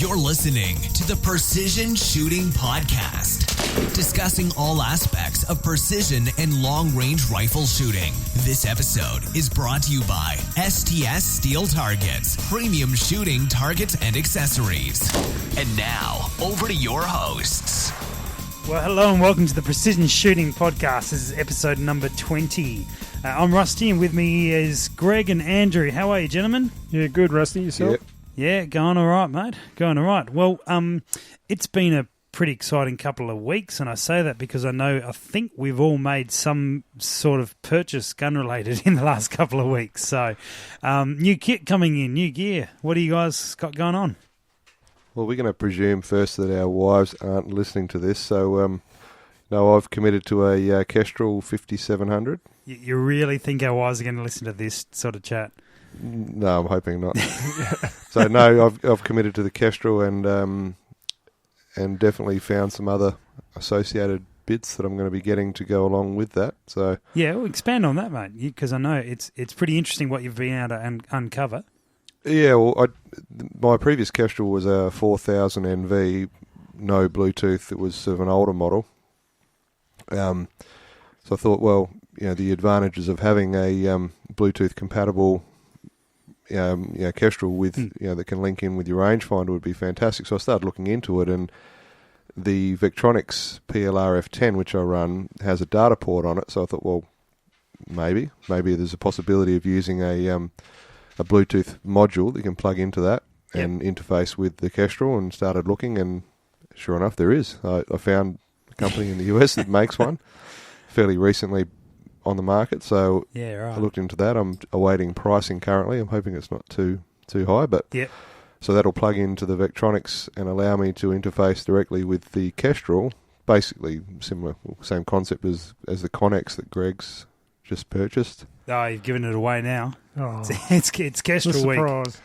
You're listening to the Precision Shooting Podcast, discussing all aspects of precision and long-range rifle shooting. This episode is brought to you by STS Steel Targets, premium shooting targets and accessories. And now, over to your hosts. Well, hello and welcome to the Precision Shooting Podcast. This is episode number 20. I'm Rusty, and with me is Greg and Andrew. How are you, gentlemen? Yeah, good, Rusty. Yourself? Yep. Yeah, going all right, mate. Going all right. Well, it's been a pretty exciting couple of weeks, and I say that because I think we've all made some sort of purchase gun-related in the last couple of weeks. So, new kit coming in, new gear. What do you guys got going on? Well, we're going to presume first that our wives aren't listening to this, so no, I've committed to a Kestrel 5700. You really think our wives are going to listen to this sort of chat? No, I'm hoping not. So no, I've committed to the Kestrel and definitely found some other associated bits that I'm going to be getting to go along with that. So yeah, well, expand on that, mate, because I know it's pretty interesting what you've been able to uncover. Yeah, well, my previous Kestrel was a 4000 NV, no Bluetooth. It was sort of an older model. So I thought, well, the advantages of having a Bluetooth compatible Kestrel with that can link in with your rangefinder would be fantastic. So I started looking into it, and the Victronics PLR-F10, which I run, has a data port on it. So I thought, well, maybe there's a possibility of using a Bluetooth module that you can plug into that and interface with the Kestrel, and started looking, and sure enough, there is. I found a company in the US that makes one fairly recently on the market, so yeah, right. I looked into that. I'm awaiting pricing currently. I'm hoping it's not too high, but so that'll plug into the Victronics and allow me to interface directly with the Kestrel. Basically, similar, same concept as the Connex that Greg's just purchased. Oh, you've given it away now. Oh, it's Kestrel week. Surprise.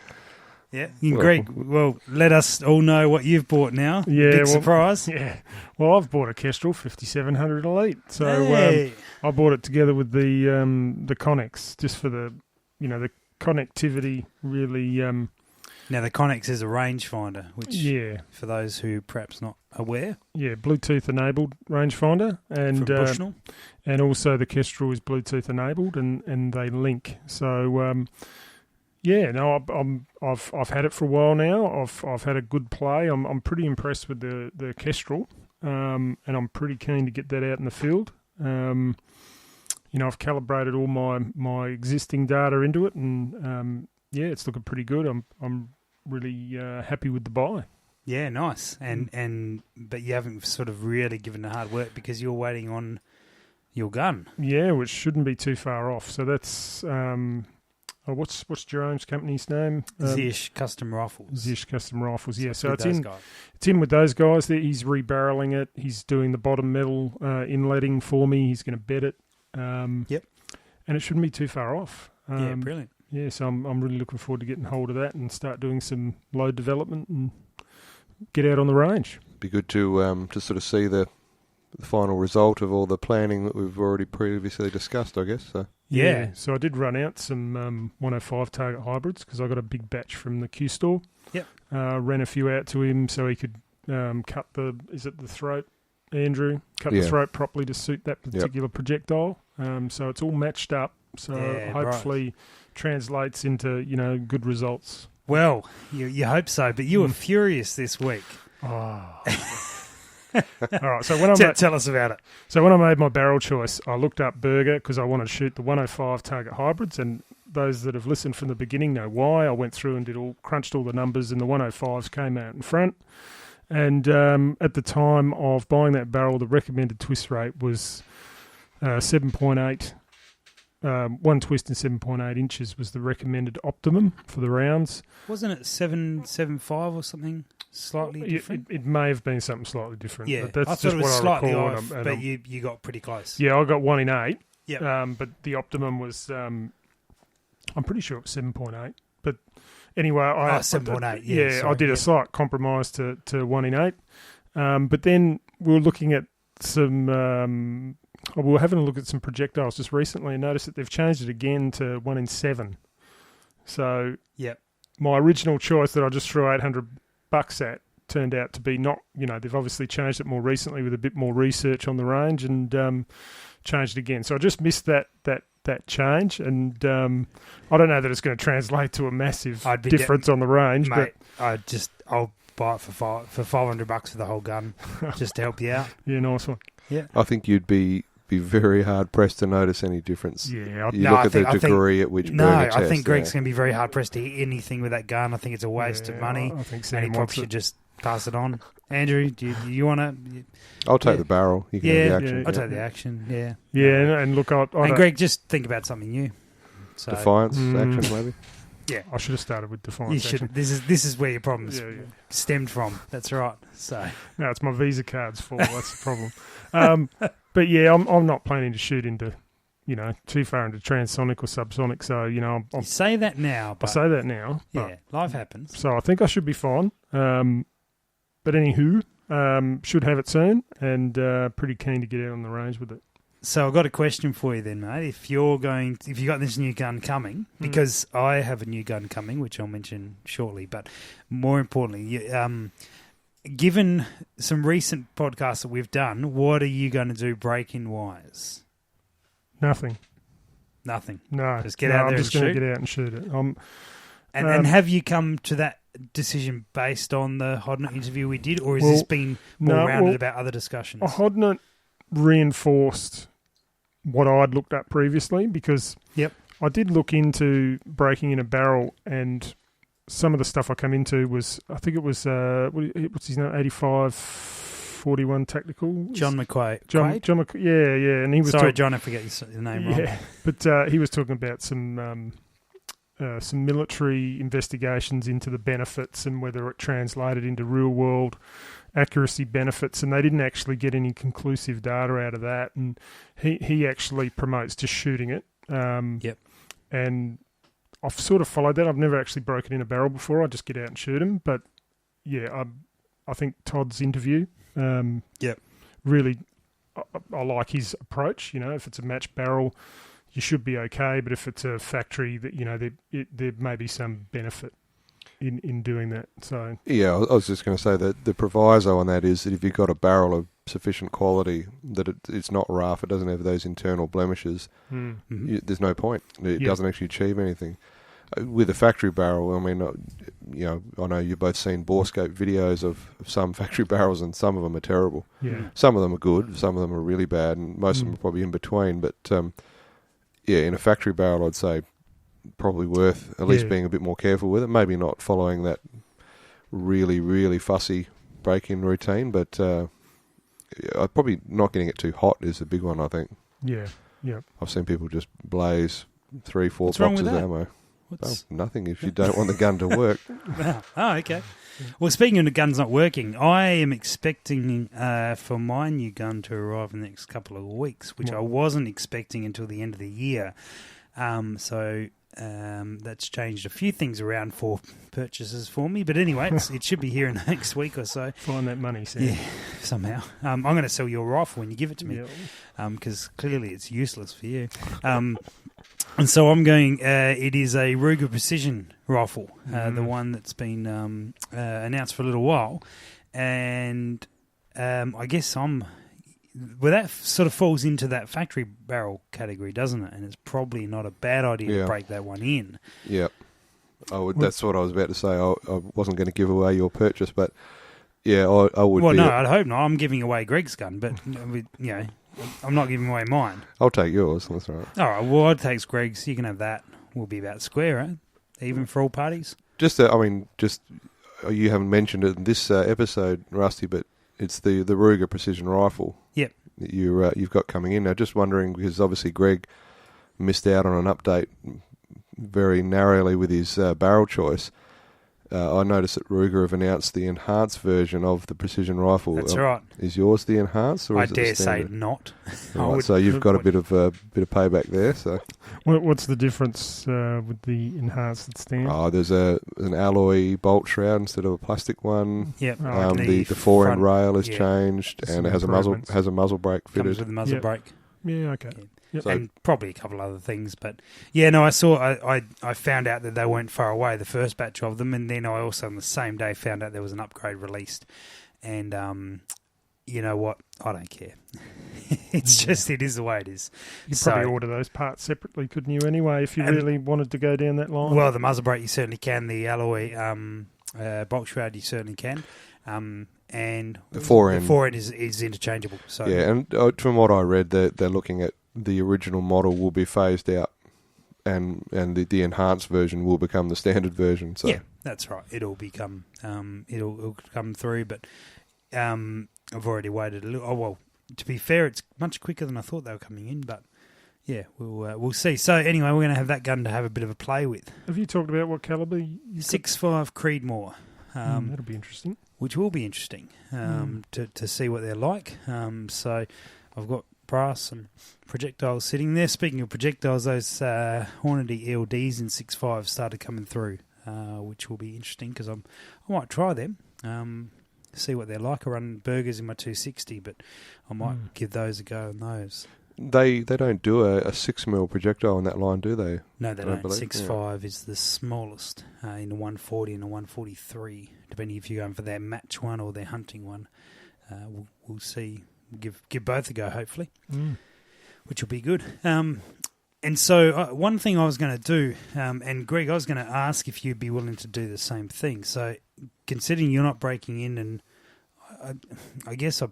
Yeah, Greg. Well, let us all know what you've bought now. Yeah, big surprise. Yeah, well, I've bought a Kestrel 5700 Elite, so hey. I bought it together with the Connex just for the the connectivity. Really. Now the Connex is a rangefinder, which for those who perhaps not aware, Bluetooth enabled rangefinder, and from Bushnell. And also the Kestrel is Bluetooth enabled, and they link. So. I've had it for a while now. I've had a good play. I'm pretty impressed with the Kestrel, and I'm pretty keen to get that out in the field. I've calibrated all my existing data into it, and it's looking pretty good. I'm really happy with the buy. Yeah, nice. But you haven't sort of really given the hard work because you're waiting on your gun. Yeah, which shouldn't be too far off. So that's. What's Jerome's company's name? Zish Custom Rifles. Zish Custom Rifles, yeah. So it's guys. in with those guys. He's rebarreling it. He's doing the bottom metal inletting for me. He's going to bed it. Yep. And it shouldn't be too far off. Brilliant. Yeah, so I'm really looking forward to getting hold of that and start doing some load development and get out on the range. Be good to sort of see the final result of all the planning that we've already previously discussed, I guess. So. Yeah, so I did run out some 105 target hybrids because I got a big batch from the Q store. Yep. Ran a few out to him so he could cut the throat, Andrew? Cut the throat properly to suit that particular projectile. So it's all matched up. So hopefully translates into, good results. Well, you hope so, but you were furious this week. Oh. All right, so when tell us about it. So when I made my barrel choice, I looked up Berger because I wanted to shoot the 105 target hybrids, and those that have listened from the beginning know why. I went through and crunched all the numbers, and the 105s came out in front. And at the time of buying that barrel, the recommended twist rate was 7.8. One twist and 7.8 inches was the recommended optimum for the rounds. Wasn't it 7.75 or something? Slightly different? It may have been something slightly different. Yeah, but that's I thought just it was what slightly I recall. off, but you got pretty close. Yeah, I got 1 in 8. Yeah. But the optimum was, I'm pretty sure it was 7.8. But anyway, 7.8. Yeah, I did a slight compromise to 1 in 8. But then we were looking at some. We were having a look at some projectiles just recently and noticed that they've changed it again to 1 in 7. So yep. My original choice that I just threw 800 Bucksat turned out to be not, they've obviously changed it more recently with a bit more research on the range and changed it again. So I just missed that change, and I don't know that it's going to translate to a massive difference on the range. Mate, I'll buy it for $500 for the whole gun, just to help you out. Yeah, nice one. Yeah, I think you'd be very hard pressed to notice any difference. Yeah, you look at the degree at which. I think Greg's going to be very hard pressed to hit anything with that gun. I think it's a waste of money. I think Sam and he probably should just pass it on. Andrew, do you want to? I'll take the barrel. You can have the action. I'll take the action. Yeah. Yeah, and look, and Greg, just think about something new. So, Defiance action, maybe. Yeah, I should have started with Defiance. You should. This is where your problems stemmed from. That's right. So no, it's my Visa card's fault. That's the problem. But yeah, I'm not planning to shoot into, too far into transonic or subsonic. So you say that now. I say that now. Yeah, life happens. So I think I should be fine. But anywho, should have it soon, and pretty keen to get out on the range with it. So I've got a question for you then, mate. If you got this new gun coming, because I have a new gun coming, which I'll mention shortly, but more importantly, given some recent podcasts that we've done, what are you going to do break-in wise? Nothing. No. Just get out there and shoot? I'm just going to get out and shoot it. And have you come to that decision based on the Hodnett interview we did, or has this been more rounded about other discussions? Hodnett reinforced what I'd looked at previously, because I did look into breaking in a barrel, and some of the stuff I come into was, I think it was, what's his name, 8541 Tactical? John McQuaid. John McQuaid, yeah. And he was Sorry, John, I forget your name wrong. Yeah, but he was talking about some military investigations into the benefits and whether it translated into real-world accuracy benefits, and they didn't actually get any conclusive data out of that. And he actually promotes just shooting it. And I've sort of followed that. I've never actually broken in a barrel before. I just get out and shoot them. But yeah, I think Todd's interview. Really, I like his approach. If it's a match barrel, you should be okay. But if it's a factory, that there may be some benefit in doing that. So yeah, I was just going to say that the proviso on that is that if you've got a barrel of sufficient quality, that it's not rough, it doesn't have those internal blemishes, there's no point. It doesn't actually achieve anything. With a factory barrel, I mean, I know you've both seen borescope videos of some factory barrels, and some of them are terrible. Yeah. Some of them are good, some of them are really bad, and most of them are probably in between. But in a factory barrel, I'd say probably worth at least being a bit more careful with it. Maybe not following that really, really fussy break-in routine, but probably not getting it too hot is a big one, I think. Yeah. I've seen people just blaze 3-4 What's wrong boxes with of that? ammo. Nothing if you don't want the gun to work. Oh, okay. Well, speaking of the guns not working, I am expecting for my new gun to arrive in the next couple of weeks, which I wasn't expecting until the end of the year. So that's changed a few things around for purchases for me. But anyway, it should be here in the next week or so. Find that money, Sam. Yeah, somehow. I'm going to sell your rifle when you give it to me, because clearly it's useless for you. And so I'm going, it is a Ruger Precision rifle, the one that's been announced for a little while. And I guess that sort of falls into that factory barrel category, doesn't it? And it's probably not a bad idea to break that one in. Yeah. That's what I was about to say. I wasn't going to give away your purchase, but yeah, I would. Well, no, I'd hope not. I'm giving away Greg's gun, but I'm not giving away mine. I'll take yours. That's all right. All right. Well, I'll take Greg's. You can have that. We'll be about square, right? Even for all parties. You haven't mentioned it in this episode, Rusty, but it's the Ruger Precision rifle. Yep. That you've got coming in now. Just wondering, because obviously Greg missed out on an update very narrowly with his barrel choice. I noticed that Ruger have announced the enhanced version of the precision rifle. That's right. Is yours the enhanced, or I is it dare the standard? say not. Right, so you've got a bit of payback there. So, what's the difference with the enhanced standard? There's an alloy bolt shroud instead of a plastic one. Yep. The fore end rail is changed, and it has a muzzle brake fitted. Comes with a muzzle brake. Yeah. Okay. Yeah. Yep. And probably a couple other things. But, yeah, no, I found out that they weren't far away, the first batch of them, and then I also on the same day found out there was an upgrade released. And you know what? I don't care. It's just, it is the way it is. You could probably order those parts separately, couldn't you, anyway, if you really wanted to go down that line? Well, the muzzle brake you certainly can. The alloy box shroud you certainly can. And The forend is interchangeable. So yeah, and from what I read, they're looking at the original model will be phased out, and the enhanced version will become the standard version. So yeah, that's right. It'll become it'll come through, but I've already waited a little. Oh well, to be fair, it's much quicker than I thought they were coming in, but yeah, we'll see. So anyway, we're going to have that gun to have a bit of a play with. Have you talked about what calibre? 6.5 Creedmoor. That'll be interesting. Which will be interesting to see what they're like. So I've got brass and projectiles sitting there. Speaking of projectiles, those Hornady ELDs in 6.5 started coming through, which will be interesting because I might try them. See what they're like. I run burgers in my 260, but I might give those a go on those. They don't do a 6mm projectile in that line, do they? No, they don't. 6.5 is the smallest in the 140 and the 143, depending if you're going for their match one or their hunting one. We'll see. We'll give both a go, hopefully, which will be good. And so one thing I was going to do, and Greg, I was going to ask if you'd be willing to do the same thing. So considering you're not breaking in, and I guess I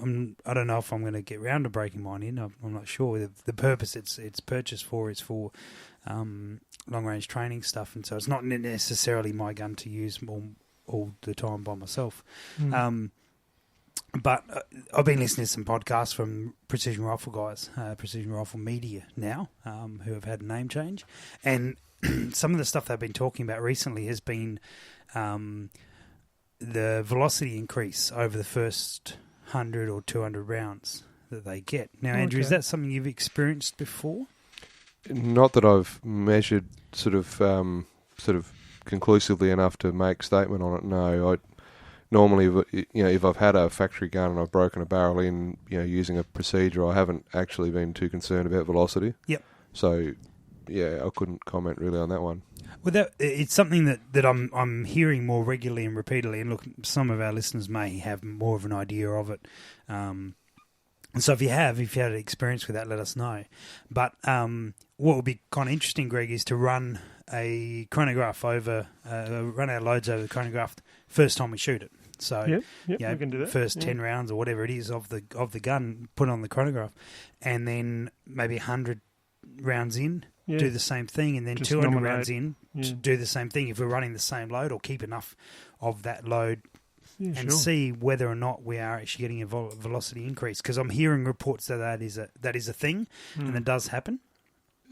don't know if I'm going to get round to breaking mine in. I'm not sure. The purpose it's purchased for is for long-range training stuff, and so it's not necessarily my gun to use all the time by myself. But I've been listening to some podcasts from Precision Rifle guys, Precision Rifle Media now, who have had a name change. And some of the stuff they've been talking about recently has been the velocity increase over the first 100 or 200 rounds that they get. Now, Andrew, is that something you've experienced before? Not that I've measured sort of conclusively enough to make statement on it. No, normally, if I've had a factory gun and I've broken a barrel in, using a procedure, I haven't actually been too concerned about velocity. Yep. So, yeah, I couldn't comment really on that one. Well, it's something that I'm hearing more regularly and repeatedly. And look, some of our listeners may have more of an idea of it. And so if you had experience with that, let us know. But what would be kind of interesting, Greg, is to run a chronograph run our loads over the chronograph first time we shoot it. So we can do that. First 10 rounds or whatever it is of the gun, put on the chronograph, and then maybe 100 rounds in, do the same thing, and then just 200 rounds in, do the same thing if we're running the same load, or keep enough of that load and see whether or not we are actually getting a velocity increase. Because I'm hearing reports that is a thing, and it does happen.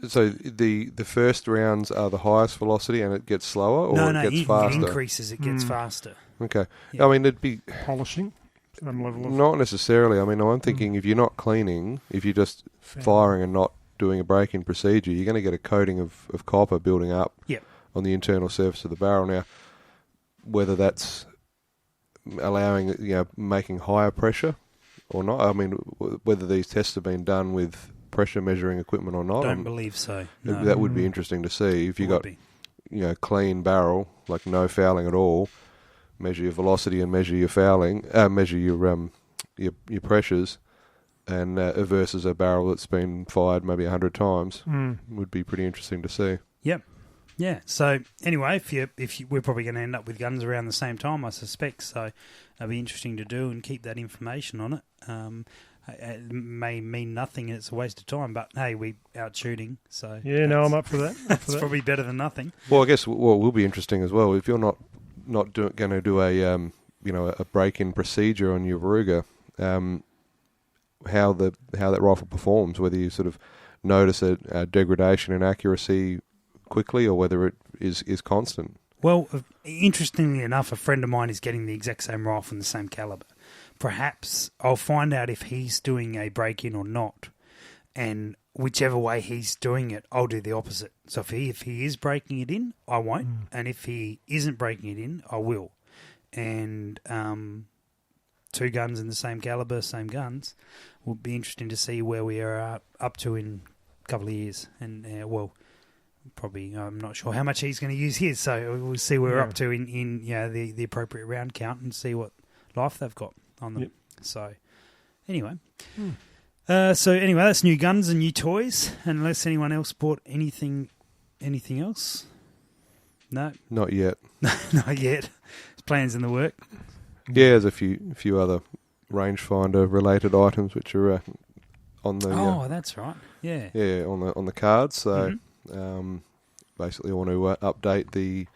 So the first rounds are the highest velocity and it gets slower, or it gets faster? It increases, it gets faster. Okay. Yeah. I mean, it'd be... polishing? Some level of... Not necessarily. I mean, I'm thinking if you're not cleaning, if you're just firing and not doing a break-in procedure, you're going to get a coating of copper building up on the internal surface of the barrel. Now, whether that's allowing, making higher pressure or not, I mean, whether these tests have been done with pressure measuring equipment or not. Don't believe so. No. That would be interesting to see. If you got, clean barrel, like no fouling at all, measure your velocity and measure your fouling, measure your pressures, and versus a barrel that's been fired maybe 100 times, would be pretty interesting to see. Yep. Yeah. So anyway, we're probably going to end up with guns around the same time, I suspect. So it'll be interesting to do and keep that information on it. It may mean nothing and it's a waste of time, but hey, we out shooting, so I'm up for that. That's probably better than nothing. Well, I guess what will be interesting as well, if you're not going to do a break-in procedure on your Ruger, how that rifle performs, whether you sort of notice a degradation in accuracy quickly or whether it is constant. Well, interestingly enough, a friend of mine is getting the exact same rifle in the same caliber. Perhaps I'll find out if he's doing a break-in or not, and whichever way he's doing it, I'll do the opposite. So if he is breaking it in, I won't, and if he isn't breaking it in, I will. And two guns in the same caliber, same guns. Will be interesting to see where we are up to in a couple of years. And, probably I'm not sure how much he's going to use his, so we'll see where we're up to in the appropriate round count and see what life they've got on them. Yep. So, anyway. That's new guns and new toys. Unless anyone else bought anything else? No, not yet. Not yet. There's plans in the work. Yeah, there's a few other rangefinder related items which are on the. That's right. Yeah. Yeah, on the cards. So basically, I want to update the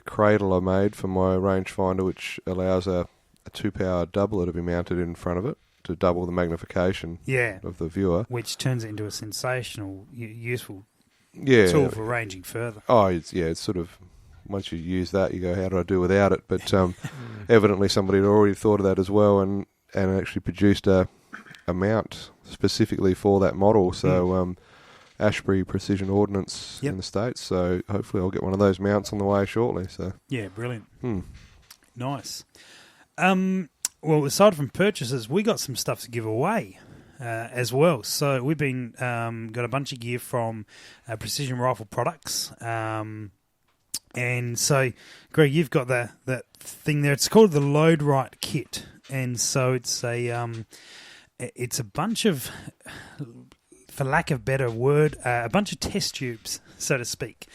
cradle I made for my rangefinder, which allows a 2-power doubler to be mounted in front of it to double the magnification of the viewer, which turns it into a sensational, useful tool for ranging further. Oh, it's sort of, once you use that, you go, how do I do without it? But evidently somebody had already thought of that as well and actually produced a mount specifically for that model. So Ashbury Precision Ordnance in the States. So hopefully I'll get one of those mounts on the way shortly. So yeah, brilliant. Nice. Well, aside from purchases, we got some stuff to give away as well. So we've been got a bunch of gear from Precision Rifle Products, and so Greg, you've got that thing there. It's called the Load Right Kit, and so it's a bunch of, for lack of a better word, a bunch of test tubes, so to speak,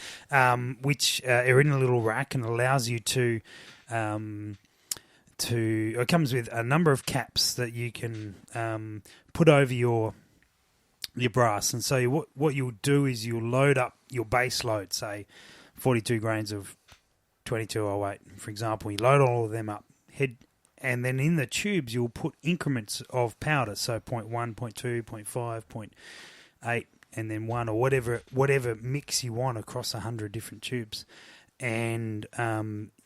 which are in a little rack and allows you to. It comes with a number of caps that you can put over your brass, and so what you'll do is you'll load up your base load, say 42 grains of 2208, for example. You load all of them up, and then in the tubes you'll put increments of powder, so 0.1, 0.2, 0.5, 0.8, and then 1, or whatever mix you want across 100 different tubes. And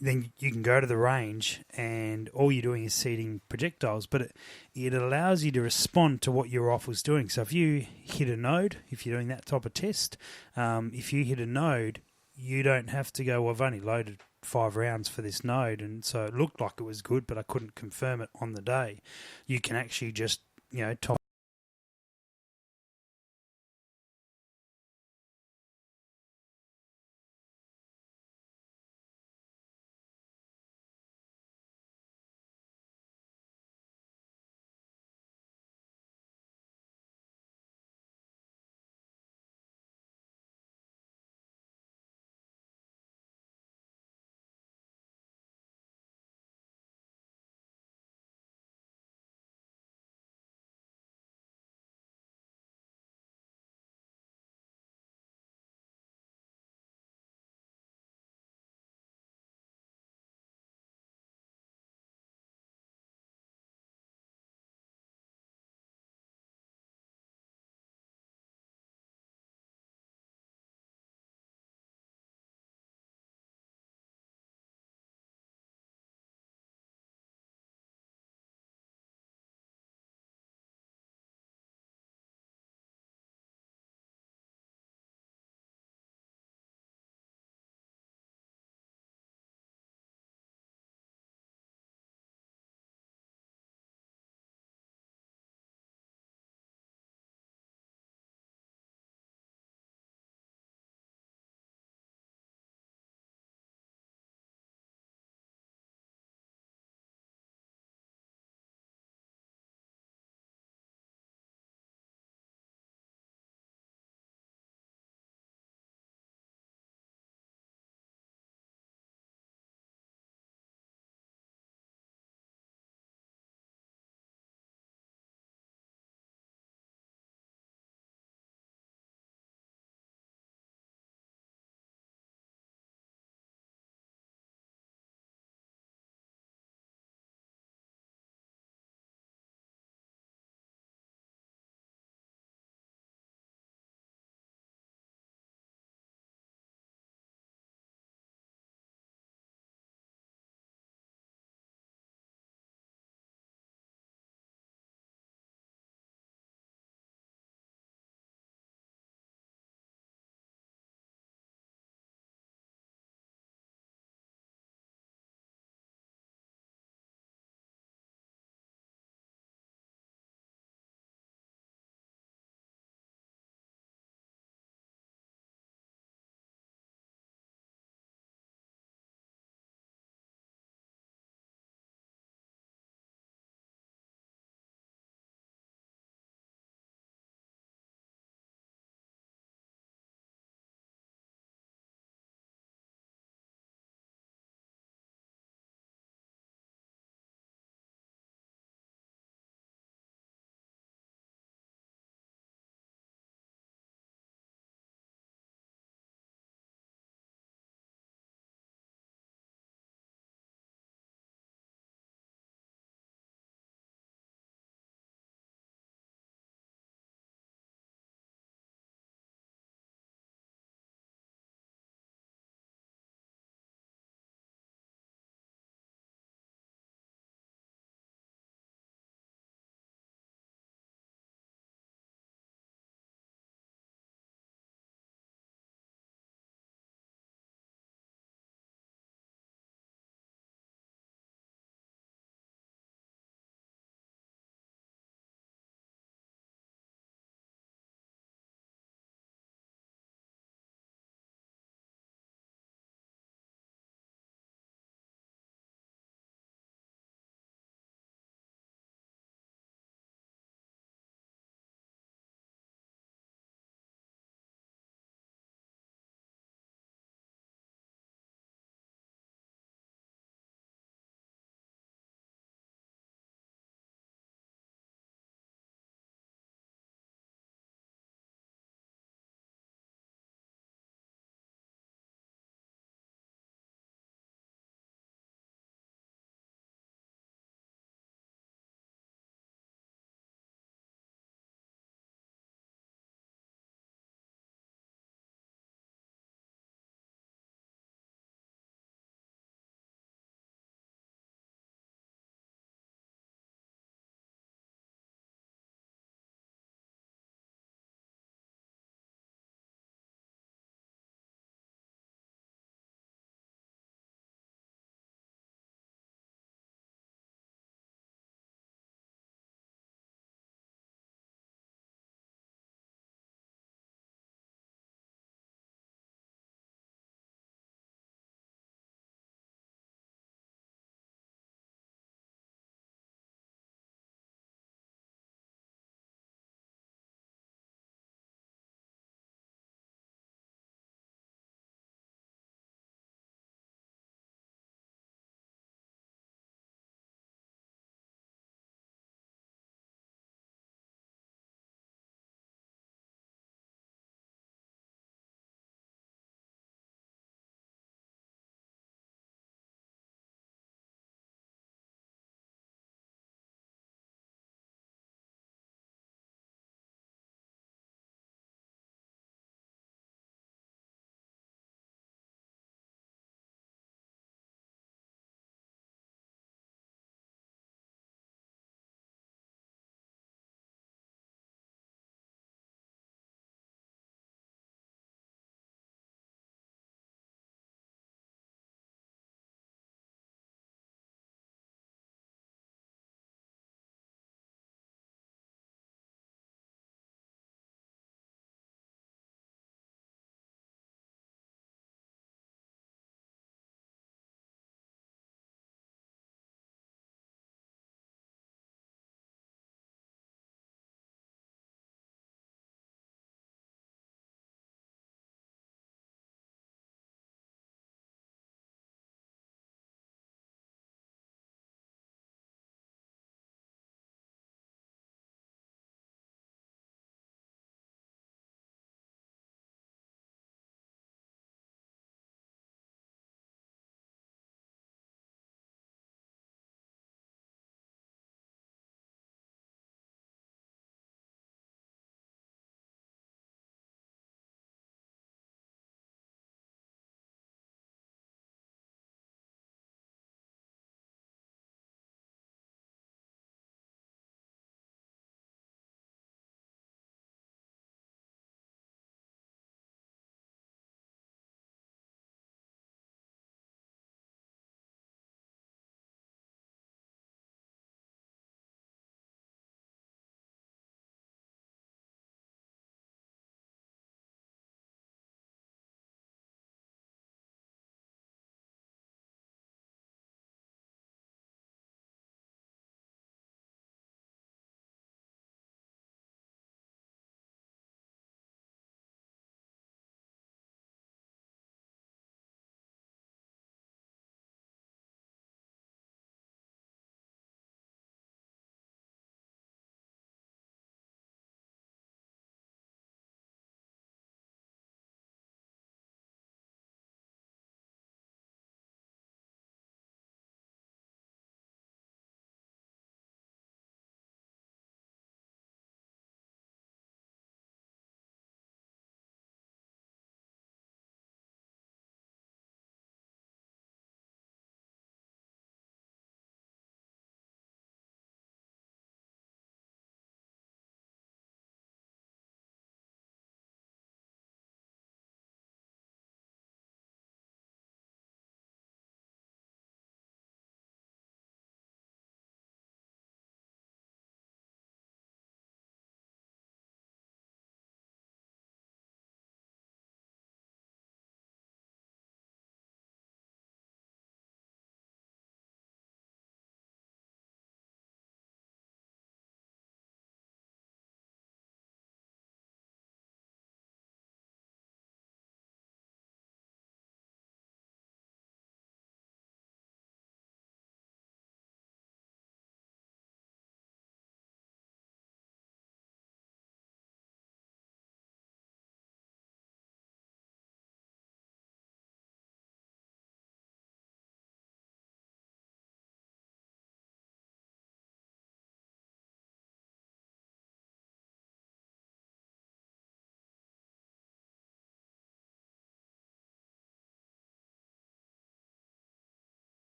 then you can go to the range and all you're doing is seeding projectiles, but it allows you to respond to what your rifle's doing. So if you hit a node, if you're doing that type of test, if you hit a node, you don't have to go, well, I've only loaded 5 rounds for this node, and so it looked like it was good, but I couldn't confirm it on the day. You can actually just, top